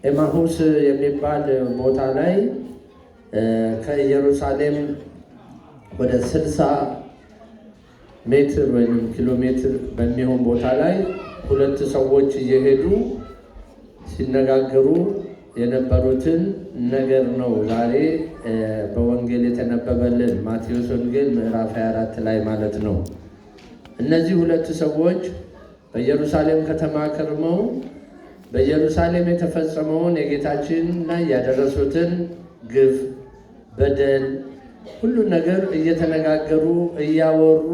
ኤማሁስ የሚባል ቦታ ላይ ከኢየሩሳሌም ወደ 60 ሜትር ወይም ኪሎ ሜትር በሚሆን ቦታ ላይ ሁለት ሰዎች እየሄዱ ሲነጋገሩ የነበሩትን ነገር ነው ዛሬ በወንጌል የተነበበልን ማቴዎስ ወንጌል ምዕራፍ 24 ላይ ማለት ነው። እነዚህ ሁለት ሰዎች በኢየሩሳሌም ከተማ ከርመው በኢየሩሳሌም የተፈጸመውን የጌታችን ላይ ያደረሱትን ግፍ፣ በደል ሁሉ ነገር እየተነጋገሩ እያወሩ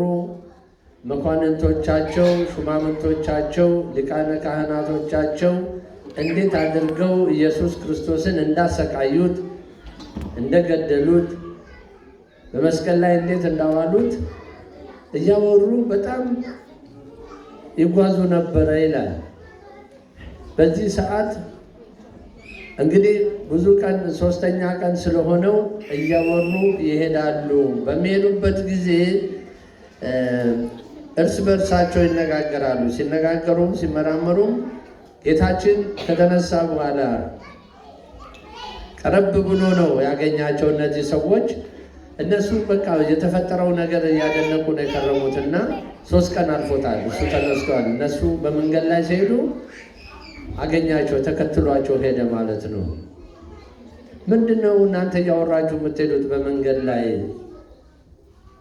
መኳንንቶቻቸው፣ ሹማምንቶቻቸው፣ ሊቃነ ካህናቶቻቸው እንዴት አድርገው ኢየሱስ ክርስቶስን እንዳሰቃዩት፣ እንደገደሉት፣ በመስቀል ላይ እንዴት እንዳዋሉት እያወሩ በጣም ይጓዙ ነበረ ይላል። በዚህ ሰዓት እንግዲህ ብዙ ቀን 3ኛ ቀን ስለሆነው እያወሩ ይሄዳሉ። በሚሄዱበት ጊዜ እርስ በርሳቸው ይነጋገራሉ። ሲነጋገሩም ሲመራመሩም ጌታችን ከተነሳ በኋላ ቀረብ ብሎ ነው ያገኛቸው። እነዚህ ሰዎች እነሱ በቃ የተፈጠረው ነገር እያደነቁ ነው የከረሙትና 3 ቀን አልፎታል። እሱ ተነስቷል። እነሱ በመንገድ ላይ ሲሄዱ አገኛቸው፣ ተከትሏቸው ሄደ ማለት ነው። ምንድነው እናንተ እያወራችሁ የምትሄዱት በመንገድ ላይ?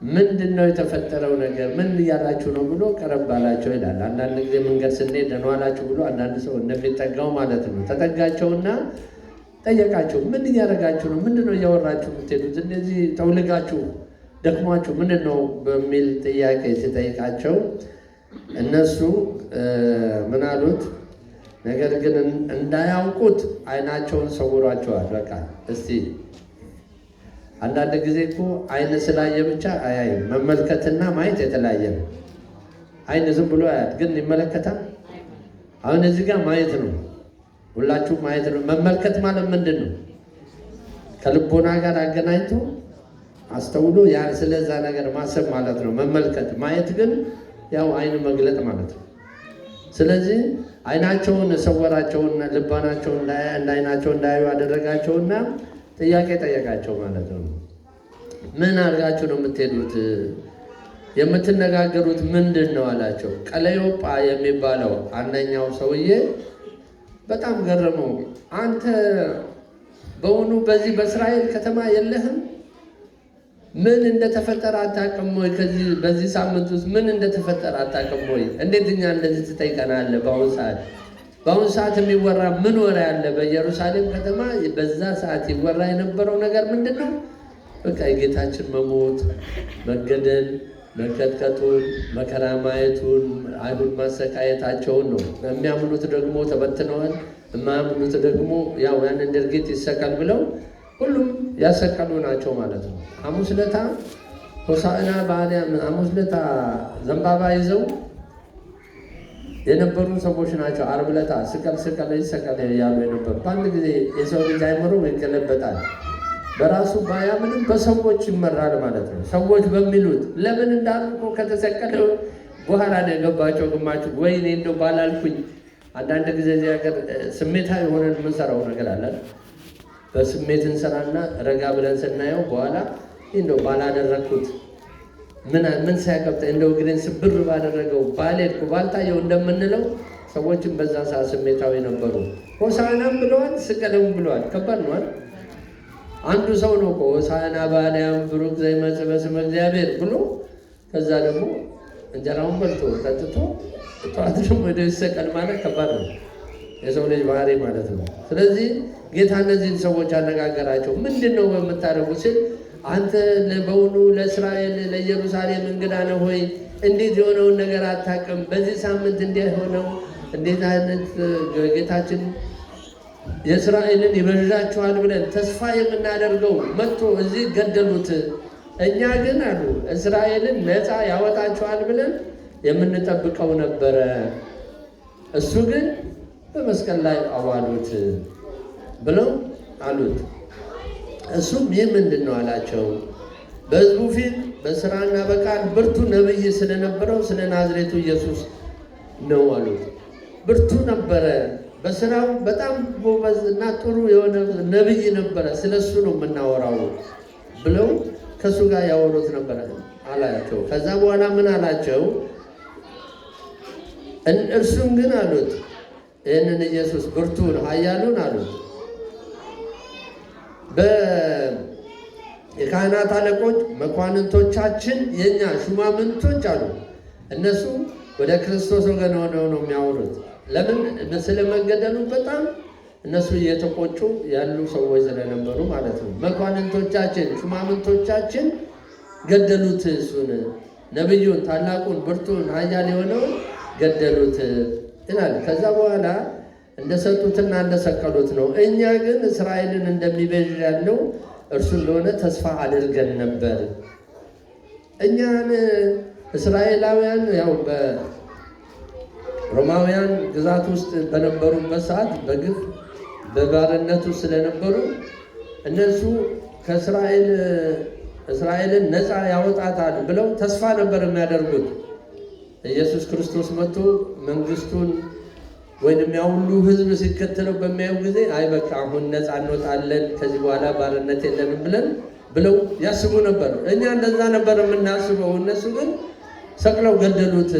ምንድነው የተፈጠረው ነገር? ምን እያላችሁ ነው ብሎ ቀረብ አላቸው ይላል። አንዳንድ ጊዜ መንገድ ስንሄድ ደህና ዋላችሁ ብሎ አንዳንድ ሰው እንደሚጠጋው ማለት ነው። ተጠጋቸውና ጠየቃቸው። ምን እያደረጋችሁ ነው? ምንድነው እያወራችሁ የምትሄዱት? እንደዚህ ተውልጋችሁ ደክሟችሁ ምንድነው በሚል ጥያቄ ሲጠይቃቸው እነሱ ምን አሉት? ነገር ግን እንዳያውቁት ዓይናቸውን ሰውሯቸዋል። በቃ እስቲ አንዳንድ ጊዜ እኮ ዓይን ስላየ ብቻ አያይም። መመልከትና ማየት የተለያየ ነው። ዓይን ዝም ብሎ አያት፣ ግን ይመለከታል። አሁን እዚህ ጋር ማየት ነው፣ ሁላችሁ ማየት ነው። መመልከት ማለት ምንድን ነው? ከልቦና ጋር አገናኝቶ አስተውሎ ያ ስለዛ ነገር ማሰብ ማለት ነው መመልከት። ማየት ግን ያው ዓይን መግለጥ ማለት ነው። ስለዚህ ዓይናቸውን ሰወራቸውና ልባናቸውን እንዳይናቸው እንዳያዩ አደረጋቸውና ጥያቄ ጠየቃቸው ማለት ነው። ምን አድርጋችሁ ነው የምትሄዱት? የምትነጋገሩት ምንድን ነው አላቸው። ቀለዮጳ የሚባለው አንደኛው ሰውዬ በጣም ገረመው። አንተ በእውኑ በዚህ በእስራኤል ከተማ የለህም? ምን እንደተፈጠረ አታውቅም ወይ? በዚህ ሳምንት ውስጥ ምን እንደተፈጠረ አታውቅም ወይ? እንዴት እኛ እንደዚህ ትጠይቀናለህ? በአሁኑ ሰዓት የሚወራ ምን ወሬ አለ? በኢየሩሳሌም ከተማ በዛ ሰዓት ይወራ የነበረው ነገር ምንድን ነው? በቃ የጌታችን መሞት፣ መገደል፣ መቀጥቀጡን፣ መከራ ማየቱን፣ አይሁድ ማሰቃየታቸውን ነው። የሚያምኑት ደግሞ ተበትነዋል። የማያምኑት ደግሞ ያው ያንን ድርጊት ይሰቀል ብለው ሁሉም ያሰቀሉ ናቸው ማለት ነው። ሐሙስ ዕለት ሆሳዕና በአርያም ሐሙስ ዕለት ዘንባባ ይዘው የነበሩ ሰዎች ናቸው። ዓርብ ዕለት ስቀል ስቀል ይሰቀል ያሉ የነበሩ። በአንድ ጊዜ የሰው ልጅ አይምሮ ይገለበጣል። በራሱ ባያምንም በሰዎች ይመራል ማለት ነው። ሰዎች በሚሉት ለምን እንዳልኩ ከተሰቀለ በኋላ ነው የገባቸው። ግማችሁ ወይኔ እንደው ባላልኩኝ። አንዳንድ ጊዜ እዚህ ሀገር ስሜታዊ ሆነን የምንሰራው ነገር አለ። በስሜት እንሰራና ረጋ ብለን ስናየው በኋላ እንደው ባላደረግኩት ምን ሳያቀብጠ እንደው እግሬን ስብር ባደረገው ባልሄድኩ ባልታየው እንደምንለው ሰዎችም በዛ ሰዓት ስሜታዊ ነበሩ። ሆሳዕናም ብለዋል፣ ስቀለውም ብለዋል። ከባድ ነው። አንዱ ሰው ነው እኮ ሆሳዕና በአርያም ብሩክ ዘይመጽእ በስመ እግዚአብሔር ብሎ ከዛ ደግሞ እንጀራውን በልቶ ጠጥቶ ጠዋት ደግሞ ወደ ይሰቀል ማለት ከባድ ነው። የሰው ልጅ ባህሪ ማለት ነው። ስለዚህ ጌታ እነዚህን ሰዎች አነጋገራቸው። ምንድን ነው በምታደርጉ ሲል አንተ በውኑ ለእስራኤል ለኢየሩሳሌም እንግዳ ነህ ሆይ? እንዴት የሆነውን ነገር አታውቅም? በዚህ ሳምንት እንዲህ ሆነው እንዴት አይነት ጌታችን የእስራኤልን ይበዣችኋል ብለን ተስፋ የምናደርገው መጥቶ እዚህ ገደሉት። እኛ ግን አሉ እስራኤልን ነፃ ያወጣችኋል ብለን የምንጠብቀው ነበረ። እሱ ግን በመስቀል ላይ አዋሉት ብለው አሉት። እሱም ይህ ምንድን ነው አላቸው። በሕዝቡ ፊት በስራና በቃል ብርቱ ነቢይ ስለነበረው ስለ ናዝሬቱ ኢየሱስ ነው አሉት። ብርቱ ነበረ፣ በስራው በጣም ጎበዝ እና ጥሩ የሆነ ነብይ ነበረ፣ ስለሱ ነው የምናወራው ብለው ከሱ ጋር ያወሩት ነበረ አላቸው። ከዛ በኋላ ምን አላቸው? እርሱም ግን አሉት ይህንን ኢየሱስ ብርቱን ኃያሉን አሉት የካህናት አለቆች መኳንንቶቻችን የኛ ሹማምንቶች አሉ። እነሱ ወደ ክርስቶስ ወገን ሆነው ነው የሚያወሩት። ለምን? ስለመገደሉ በጣም እነሱ እየተቆጩ ያሉ ሰዎች ስለነበሩ ማለት ነው። መኳንንቶቻችን ሹማምንቶቻችን ገደሉት፣ እሱን ነቢዩን፣ ታላቁን ብርቱን ኃያል የሆነውን ገደሉት ይላል። ከዛ በኋላ እንደሰጡትና እንደሰቀሉት ነው። እኛ ግን እስራኤልን እንደሚቤዥ ያለው እርሱ እንደሆነ ተስፋ አድርገን ነበር። እኛን እስራኤላውያን ያው በሮማውያን ግዛት ውስጥ በነበሩበት ሰዓት በግፍ በባርነት ውስጥ ስለነበሩ እነሱ እስራኤልን ነፃ ያወጣታል ብለው ተስፋ ነበር የሚያደርጉት። ኢየሱስ ክርስቶስ መጥቶ መንግስቱን ወይንም ያ ሁሉ ህዝብ ሲከተለው በሚያዩ ጊዜ አይ በቃ አሁን ነፃ እንወጣለን ከዚህ በኋላ ባርነት የለንም ብለው ያስቡ ነበር። እኛ እንደዛ ነበር የምናስበው። እነሱ ግን ሰቅለው ገደሉት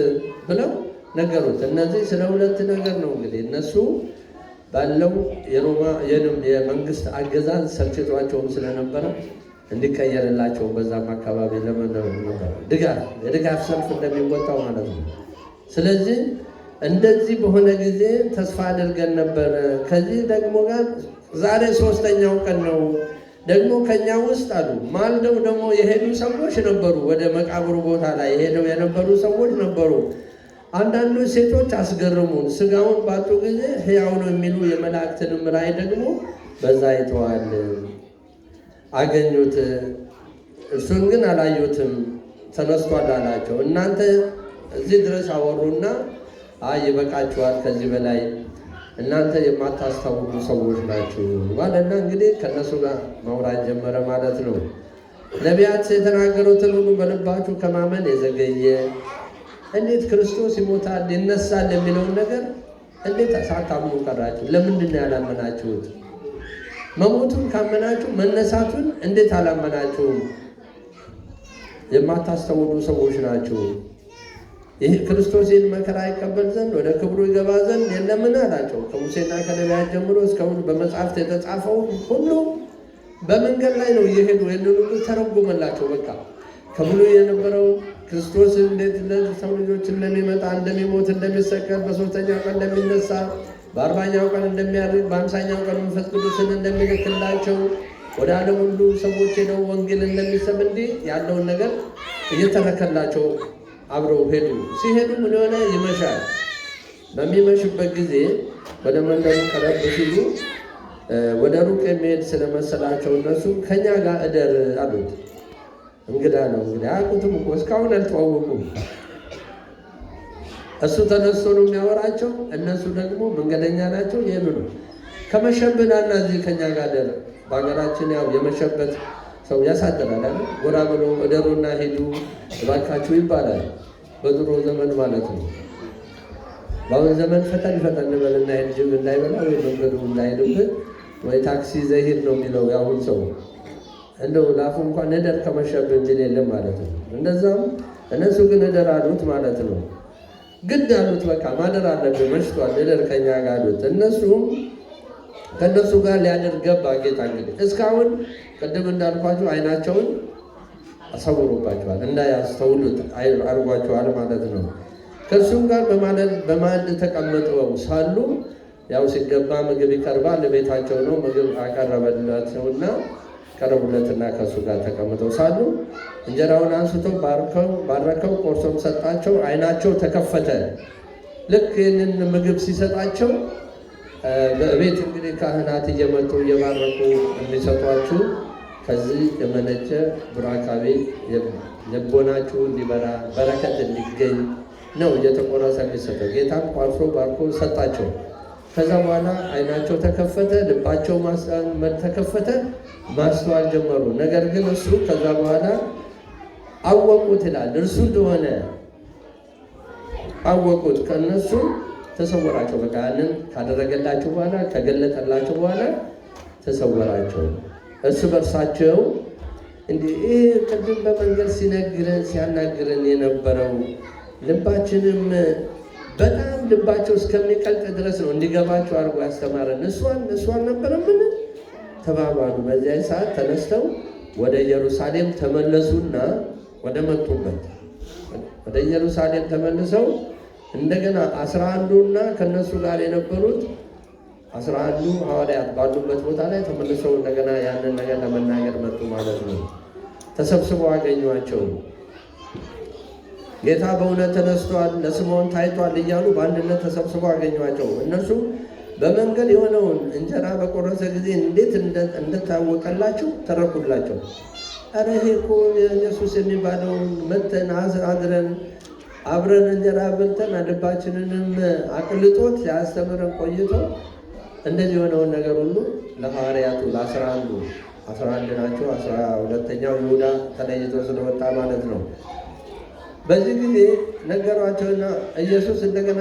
ብለው ነገሩት። እነዚህ ስለ ሁለት ነገር ነው እንግዲህ እነሱ ባለው የመንግስት አገዛዝ ሰልችቷቸውም ስለነበረ እንዲቀየርላቸው በዛም አካባቢ ለመነው ነበር የድጋፍ ሰልፍ እንደሚወጣው ማለት ነው። ስለዚህ እንደዚህ በሆነ ጊዜ ተስፋ አድርገን ነበር። ከዚህ ደግሞ ጋር ዛሬ 3ኛው ቀን ነው። ደግሞ ከኛ ውስጥ አሉ ማልደው ደግሞ የሄዱ ሰዎች ነበሩ። ወደ መቃብሩ ቦታ ላይ ሄደው የነበሩ ሰዎች ነበሩ። አንዳንዶች ሴቶች አስገርሙን። ስጋውን ባጡ ጊዜ ሕያው ነው የሚሉ የመላእክትንም ራእይ ደግሞ በዛ አይተዋል፣ አገኙት። እርሱን ግን አላዩትም፣ ተነስቷል አላቸው። እናንተ እዚህ ድረስ አወሩና አይ ይበቃችኋል፣ ከዚህ በላይ እናንተ የማታስታውቁ ሰዎች ናችሁ ማለትና እንግዲህ ከነሱ ጋር ማውራት ጀመረ ማለት ነው። ነቢያት የተናገሩትን ሁሉ በልባችሁ ከማመን የዘገየ እንዴት ክርስቶስ ይሞታል ይነሳል የሚለውን ነገር እንዴት ሳታምኑ ቀራችሁ? ለምንድን ነው ያላመናችሁት? መሞቱን ካመናችሁ መነሳቱን እንዴት አላመናችሁም? የማታስተውሉ ሰዎች ናችሁ። ይህ ክርስቶስ ይህን መከራ ይቀበል ዘንድ ወደ ክብሩ ይገባ ዘንድ የለምን አላቸው። ከሙሴና ከነቢያት ጀምሮ እስካሁን በመጽሐፍት የተጻፈውን ሁሉ በመንገድ ላይ ነው እየሄዱ ይህንን ሁሉ ተረጎመላቸው። በቃ ከብሉይ የነበረው ክርስቶስ እንዴት ለሰው ልጆች እንደሚመጣ፣ እንደሚሞት፣ እንደሚሰቀል፣ በ3ኛው ቀን እንደሚነሳ፣ በ40ኛው ቀን እንደሚያርግ፣ በ50ኛው ቀን መንፈስ ቅዱስን እንደሚልክላቸው፣ ወደ ዓለም ሁሉ ሰዎች ሄደው ወንጌል እንደሚሰብ እንዲህ ያለውን ነገር እየተረከላቸው አብረው ሄዱ። ሲሄዱ ምን ሆነ? ይመሻል። በሚመሽበት ጊዜ ወደ መንደሩ ቀረብ ሲሉ ወደ ሩቅ የሚሄድ ስለመሰላቸው እነሱ ከኛ ጋር እደር አሉት። እንግዳ ነው እንግዲህ አያውቁትም እኮ እስካሁን አልተዋወቁም። እሱ ተነስቶ ነው የሚያወራቸው፣ እነሱ ደግሞ መንገደኛ ናቸው። ይሄዱ ነው ከመሸብናና እዚህ ከኛ ጋር እደር። በሀገራችን ያው የመሸበት ሰው ያሳድራል። ጎራ ብሎ እደሩና ሄዱ እባካችሁ ይባላል። በድሮ ዘመን ማለት ነው። በአሁን ዘመን ፈጠን በልና ጅብ እንዳይበላ ወይ መንገዱ እንዳይሄድብን ወይ ታክሲ ዘሂድ ነው የሚለው ያሁን ሰው። እንደው ላፉ እንኳን እደር ከመሸብን እንዲል የለም ማለት ነው። እንደዛም እነሱ ግን እደር አሉት ማለት ነው። ግድ አሉት። በቃ ማደር አለብን መሽቷል፣ እደር ከኛ ጋር አሉት። እነሱም ከእነሱ ጋር ሊያደር ገባ ጌታ። እንግዲህ እስካሁን ቅድም እንዳልኳቸው አይናቸውን አሳውሮባቸዋል፣ እንዳያስተውሉት አድርጓቸዋል ማለት ነው። ከእሱም ጋር በማዕድ ተቀምጠው ሳሉ ያው ሲገባ ምግብ ይቀርባል፣ ቤታቸው ነው። ምግብ አቀረበላቸውና ቀረቡለትና ከእሱ ጋር ተቀምጠው ሳሉ እንጀራውን አንስቶ ባረከው፣ ቆርሶም ሰጣቸው። አይናቸው ተከፈተ። ልክ ይህንን ምግብ ሲሰጣቸው በቤት እንግዲህ ካህናት እየመጡ እየባረኩ የሚሰጧችሁ ከዚህ የመነጨ ቡራካቤ ልቦናችሁ እንዲበራ በረከት እንዲገኝ ነው እየተቆረሰ የሚሰጠው። ጌታም ቆርሶ ባርኮ ሰጣቸው። ከዛ በኋላ አይናቸው ተከፈተ፣ ልባቸው ተከፈተ፣ ማስተዋል ጀመሩ። ነገር ግን እሱ ከዛ በኋላ አወቁት ይላል። እርሱ እንደሆነ አወቁት። ከእነሱ ተሰወራቸው። በቃ ያንን ካደረገላቸው በኋላ ከገለጠላቸው በኋላ ተሰወራቸው። እርስ በርሳቸው እንዲህ ቅድም በመንገድ ሲያናግረን የነበረው ልባችንም በጣም ልባቸው እስከሚቀልጥ ድረስ ነው እንዲገባቸው አድርጎ ያስተማረን። እሷን ነበረምን ተባባሉ። በዚያ ሰዓት ተነስተው ወደ ኢየሩሳሌም ተመለሱና ወደ መጡበት ወደ ኢየሩሳሌም ተመልሰው እንደገና 11ዱና ከነሱ ጋር የነበሩት 11ዱ ሐዋርያት ባሉበት ቦታ ላይ ተመልሰው እንደገና ያንን ነገር ለመናገር መጡ ማለት ነው። ተሰብስበው አገኟቸው። ጌታ በእውነት ተነስቷል፣ ለስምዖን ታይቷል እያሉ በአንድነት ተሰብስበው አገኟቸው። እነሱ በመንገድ የሆነውን እንጀራ በቆረሰ ጊዜ እንዴት እንደታወቀላቸው ተረኩላቸው። ኧረ ይሄ እኮ ኢየሱስ የሚባለውን መተን አድረን አብረን እንጀራ በልተን ልባችንንም አቅልጦት ያስተምረን ቆይቶ እንደዚህ የሆነውን ነገር ሁሉ ለሐዋርያቱ ለ11 ናቸው። 12ኛው ይሁዳ ተለይቶ ስለወጣ ማለት ነው። በዚህ ጊዜ ነገሯቸውና ኢየሱስ እንደገና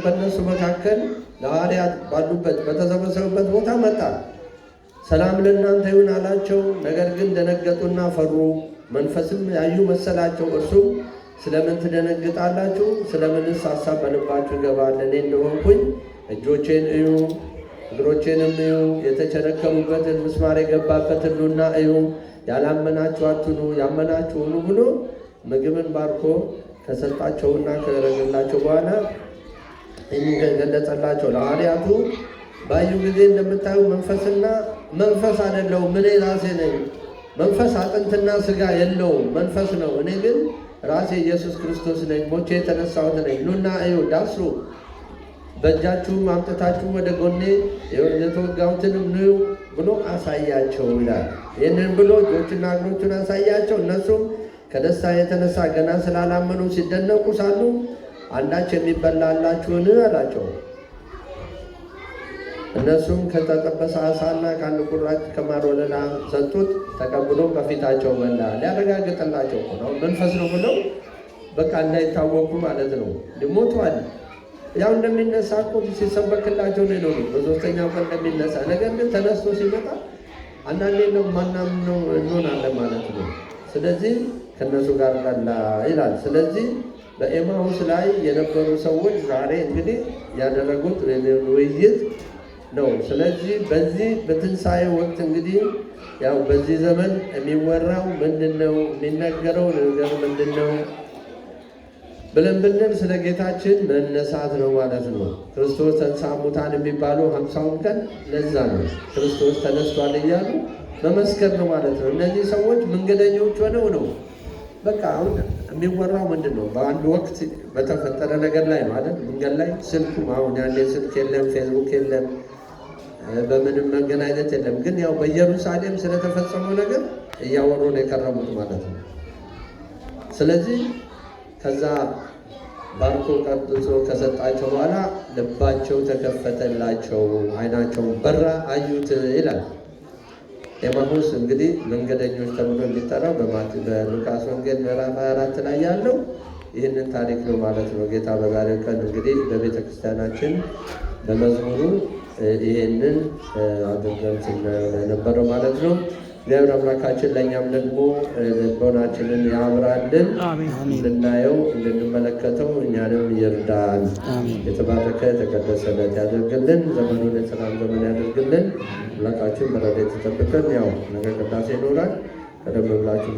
በእነሱ መካከል ለሐዋርያት ባሉበት በተሰበሰቡበት ቦታ መጣ። ሰላም ለእናንተ ይሁን አላቸው። ነገር ግን ደነገጡና ፈሩ፣ መንፈስም ያዩ መሰላቸው። እርሱም ስለምን ትደነግጣላችሁ? ስለምንስ ሐሳብ በልባችሁ ይገባል? እኔ እንደሆንኩኝ እጆቼን እዩ፣ እግሮቼንም እዩ፣ የተቸነከሩበትን ምስማር የገባበትን ኑና እዩ። ያላመናችሁ አትኑ፣ ያመናችሁ ሁኑ ብሎ ምግብን ባርኮ ከሰጣቸውና ከረገላቸው በኋላ ገለጸላቸው። ለሐዋርያቱ ባዩ ጊዜ እንደምታዩ መንፈስ አይደለሁም፣ እኔ ራሴ ነኝ። መንፈስ አጥንትና ሥጋ የለውም፣ መንፈስ ነው። እኔ ግን ራሴ ኢየሱስ ክርስቶስ ነኝ፣ ሞቼ የተነሳሁት ነኝ። ኑና እዩ፣ ዳሱ፣ በእጃችሁም አምጥታችሁ ወደ ጎኔ የተወጋሁትንም ንዩ ብሎ አሳያቸው ይላል። ይህንን ብሎ እጆችና እግሮቹን አሳያቸው። እነሱም ከደስታ የተነሳ ገና ስላላመኑ ሲደነቁ ሳሉ አንዳች የሚበላላችሁን አላቸው። እነሱም ከተጠበሰ ዓሣና ከአንድ ቁራጭ ከማር ወለላ ሰጡት። ተቀብሎም በፊታቸው በላ። ሊያረጋግጥላቸው ነው፣ መንፈስ ነው ብለው በቃ እንዳይታወቁ ማለት ነው። ሞቷል። ያው እንደሚነሳ እኮ ሲሰበክላቸው ነው የኖሩት፣ በሦስተኛው ቀን እንደሚነሳ። ነገር ግን ተነስቶ ሲመጣ አንዳንዴ ነው ማናምነው እንሆናለን ማለት ነው። ስለዚህ ከእነሱ ጋር በላ ይላል። ስለዚህ በኤማሁስ ላይ የነበሩ ሰዎች ዛሬ እንግዲህ ያደረጉት ውይይት ነው። ስለዚህ በዚህ በትንሣኤ ወቅት እንግዲህ ያው በዚህ ዘመን የሚወራው ምንድን ነው? የሚነገረው ነገር ምንድን ነው ብለን ብንል ስለ ጌታችን መነሳት ነው ማለት ነው። ክርስቶስ ተንሥአ እሙታን የሚባለው 50ውን ቀን ለዛ ነው። ክርስቶስ ተነስቷል እያሉ መመስከር ነው ማለት ነው። እነዚህ ሰዎች መንገደኞች ሆነው ነው። በቃ አሁን የሚወራው ምንድን ነው? በአንድ ወቅት በተፈጠረ ነገር ላይ ማለት መንገድ ላይ ስልኩም አሁን ያኔ ስልክ የለም፣ ፌስቡክ የለም፣ በምንም መገናኘት የለም። ግን ያው በኢየሩሳሌም ስለተፈጸመው ነገር እያወሩ ነው የከረሙት ማለት ነው። ስለዚህ ከዛ ባርኮ ቀርጾ ከሰጣቸው በኋላ ልባቸው ተከፈተላቸው፣ ዓይናቸውን በራ፣ አዩት ይላል። ኤማሁስ እንግዲህ መንገደኞች ተብሎ የሚጠራው በሉቃስ ወንጌል ምዕራፍ 24 ላይ ያለው ይህንን ታሪክ ነው ማለት ነው። ጌታ በዛሬው ቀን እንግዲህ በቤተ ክርስቲያናችን በመዝሙሩ ይህንን አድርገን ስናነበረው ማለት ነው። እግዚአብሔር አምላካችን ለእኛም ደግሞ ልቦናችንን ያብራልን፣ እንድናየው እንድንመለከተው እኛንም ይርዳን። የተባረከ የተቀደሰ ዕለት ያደርግልን። ዘመኑን የሰላም ዘመን ያደርግልን። አምላካችን በረድኤቱ ይጠብቀን። ያው ነገ ቅዳሴ ይኖራል። ቀደም ብላችሁ